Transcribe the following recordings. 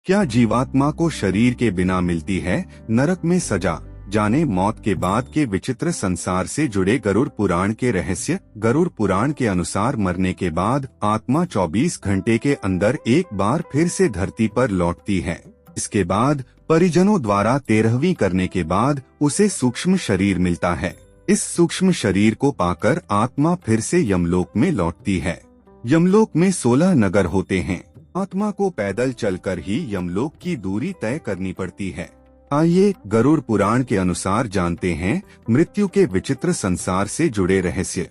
क्या जीवात्मा को शरीर के बिना मिलती है नरक में सजा? जाने मौत के बाद के विचित्र संसार से जुड़े गरुड़ पुराण के रहस्य। गरुड़ पुराण के अनुसार मरने के बाद आत्मा 24 घंटे के अंदर एक बार फिर से धरती पर लौटती है। इसके बाद परिजनों द्वारा 13वीं करने के बाद उसे सूक्ष्म शरीर मिलता है। इस सूक्ष्म शरीर को पाकर आत्मा फिर से यमलोक में लौटती है। यमलोक में 16 नगर होते हैं। आत्मा को पैदल चलकर ही यमलोक की दूरी तय करनी पड़ती है। आइए गरुड़ पुराण के अनुसार जानते हैं मृत्यु के विचित्र संसार से जुड़े रहस्य।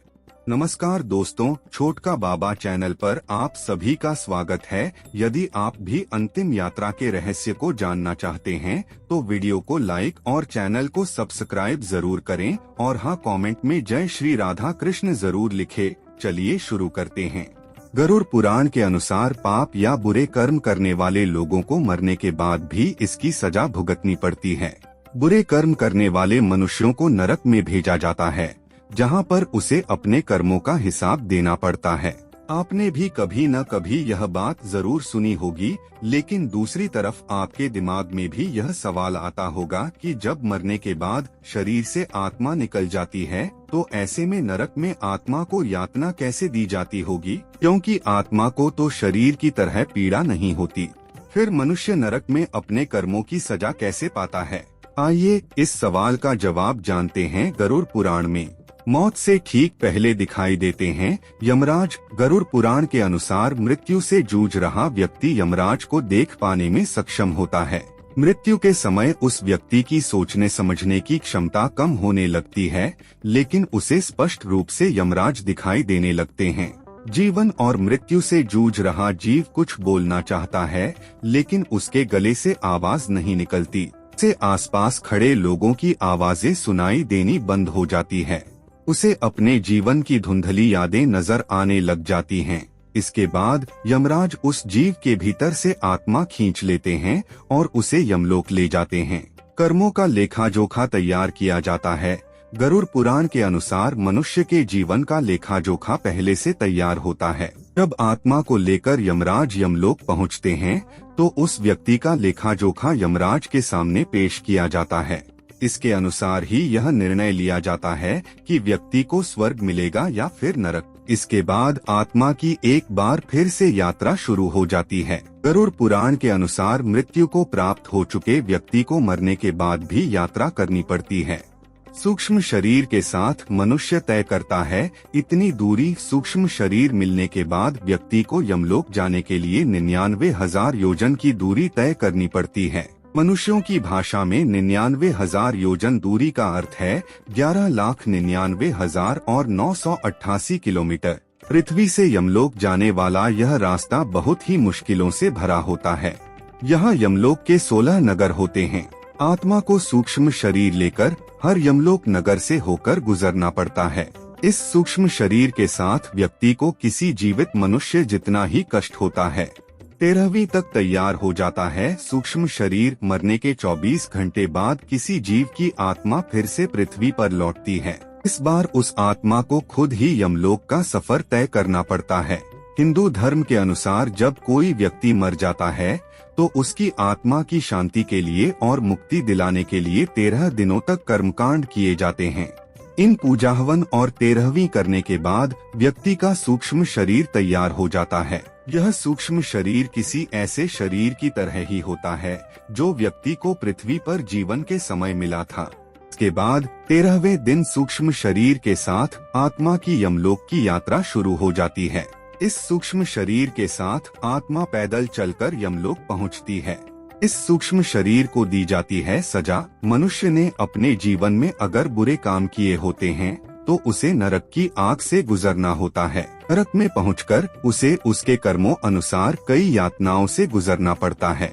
नमस्कार दोस्तों, छोटका बाबा चैनल पर आप सभी का स्वागत है। यदि आप भी अंतिम यात्रा के रहस्य को जानना चाहते हैं तो वीडियो को लाइक और चैनल को सब्सक्राइब जरूर करें और हाँ, कमेंट में जय श्री राधा कृष्ण जरूर लिखे। चलिए शुरू करते हैं। गरुड़ पुराण के अनुसार पाप या बुरे कर्म करने वाले लोगों को मरने के बाद भी इसकी सजा भुगतनी पड़ती है। बुरे कर्म करने वाले मनुष्यों को नरक में भेजा जाता है, जहां पर उसे अपने कर्मों का हिसाब देना पड़ता है। आपने भी कभी न कभी यह बात जरूर सुनी होगी, लेकिन दूसरी तरफ आपके दिमाग में भी यह सवाल आता होगा कि जब मरने के बाद शरीर से आत्मा निकल जाती है तो ऐसे में नरक में आत्मा को यातना कैसे दी जाती होगी, क्योंकि आत्मा को तो शरीर की तरह पीड़ा नहीं होती। फिर मनुष्य नरक में अपने कर्मों की सजा कैसे पाता है? आइए इस सवाल का जवाब जानते हैं। गरुड़ पुराण में मौत से ठीक पहले दिखाई देते हैं यमराज। गरुड़ पुराण के अनुसार मृत्यु से जूझ रहा व्यक्ति यमराज को देख पाने में सक्षम होता है। मृत्यु के समय उस व्यक्ति की सोचने समझने की क्षमता कम होने लगती है, लेकिन उसे स्पष्ट रूप से यमराज दिखाई देने लगते हैं। जीवन और मृत्यु से जूझ रहा जीव कुछ बोलना चाहता है, लेकिन उसके गले से आवाज नहीं निकलती। उसे आसपास खड़े लोगों की आवाजें सुनाई देनी बंद हो जाती है। उसे अपने जीवन की धुंधली यादें नजर आने लग जाती हैं। इसके बाद यमराज उस जीव के भीतर से आत्मा खींच लेते हैं और उसे यमलोक ले जाते हैं। कर्मों का लेखा जोखा तैयार किया जाता है। गरुड़ पुराण के अनुसार मनुष्य के जीवन का लेखा जोखा पहले से तैयार होता है। जब आत्मा को लेकर यमराज यमलोक पहुंचते हैं तो उस व्यक्ति का लेखा जोखा यमराज के सामने पेश किया जाता है। इसके अनुसार ही यह निर्णय लिया जाता है कि व्यक्ति को स्वर्ग मिलेगा या फिर नरक। इसके बाद आत्मा की एक बार फिर से यात्रा शुरू हो जाती है। गरुड़ पुराण के अनुसार मृत्यु को प्राप्त हो चुके व्यक्ति को मरने के बाद भी यात्रा करनी पड़ती है। सूक्ष्म शरीर के साथ मनुष्य तय करता है इतनी दूरी। सूक्ष्म शरीर मिलने के बाद व्यक्ति को यमलोक जाने के लिए 99,000 योजन की दूरी तय करनी पड़ती है। मनुष्यों की भाषा में 99,000 योजन दूरी का अर्थ है 11,99,988 किलोमीटर। पृथ्वी से यमलोक जाने वाला यह रास्ता बहुत ही मुश्किलों से भरा होता है। यहाँ यमलोक के 16 नगर होते हैं। आत्मा को सूक्ष्म शरीर लेकर हर यमलोक नगर से होकर गुजरना पड़ता है। इस सूक्ष्म शरीर के साथ व्यक्ति को किसी जीवित मनुष्य जितना ही कष्ट होता है। 13वीं तक तैयार हो जाता है सूक्ष्म शरीर। मरने के 24 घंटे बाद किसी जीव की आत्मा फिर से पृथ्वी पर लौटती है। इस बार उस आत्मा को खुद ही यमलोक का सफर तय करना पड़ता है। हिंदू धर्म के अनुसार जब कोई व्यक्ति मर जाता है तो उसकी आत्मा की शांति के लिए और मुक्ति दिलाने के लिए 13 दिनों तक कर्मकांड किए जाते हैं। इन पूजा हवन और 13वीं करने के बाद व्यक्ति का सूक्ष्म शरीर तैयार हो जाता है। यह सूक्ष्म शरीर किसी ऐसे शरीर की तरह ही होता है जो व्यक्ति को पृथ्वी पर जीवन के समय मिला था। इसके बाद 13वें दिन सूक्ष्म शरीर के साथ आत्मा की यमलोक की यात्रा शुरू हो जाती है। इस सूक्ष्म शरीर के साथ आत्मा पैदल चलकर यमलोक पहुंचती है। इस सूक्ष्म शरीर को दी जाती है सजा। मनुष्य ने अपने जीवन में अगर बुरे काम किए होते हैं तो उसे नरक की आग से गुजरना होता है। नरक में पहुंचकर उसे उसके कर्मों अनुसार कई यातनाओं से गुजरना पड़ता है।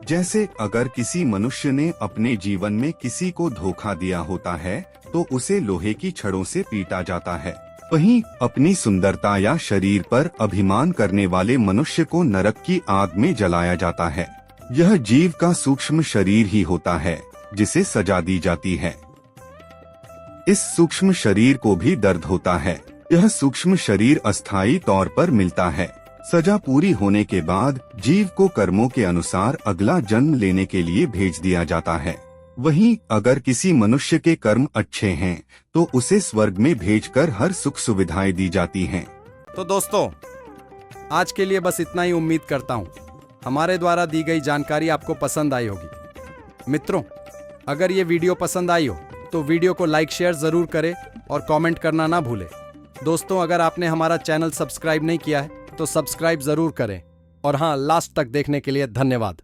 जैसे अगर किसी मनुष्य ने अपने जीवन में किसी को धोखा दिया होता है तो उसे लोहे की छड़ों से पीटा जाता है। वहीं अपनी सुंदरता या शरीर पर अभिमान करने वाले मनुष्य को नरक की आग में जलाया जाता है। यह जीव का सूक्ष्म शरीर ही होता है जिसे सजा दी जाती है। इस सूक्ष्म शरीर को भी दर्द होता है। यह सूक्ष्म शरीर अस्थायी तौर पर मिलता है। सजा पूरी होने के बाद जीव को कर्मों के अनुसार अगला जन्म लेने के लिए भेज दिया जाता है। वहीं अगर किसी मनुष्य के कर्म अच्छे हैं तो उसे स्वर्ग में भेजकर हर सुख सुविधाएं दी जाती हैं। तो दोस्तों, आज के लिए बस इतना ही। उम्मीद करता हूँ हमारे द्वारा दी गई जानकारी आपको पसंद आई होगी। मित्रों, अगर ये वीडियो पसंद आई हो तो वीडियो को लाइक शेयर जरूर करें और कमेंट करना ना भूलें। दोस्तों, अगर आपने हमारा चैनल सब्सक्राइब नहीं किया है तो सब्सक्राइब जरूर करें। और हाँ, लास्ट तक देखने के लिए धन्यवाद।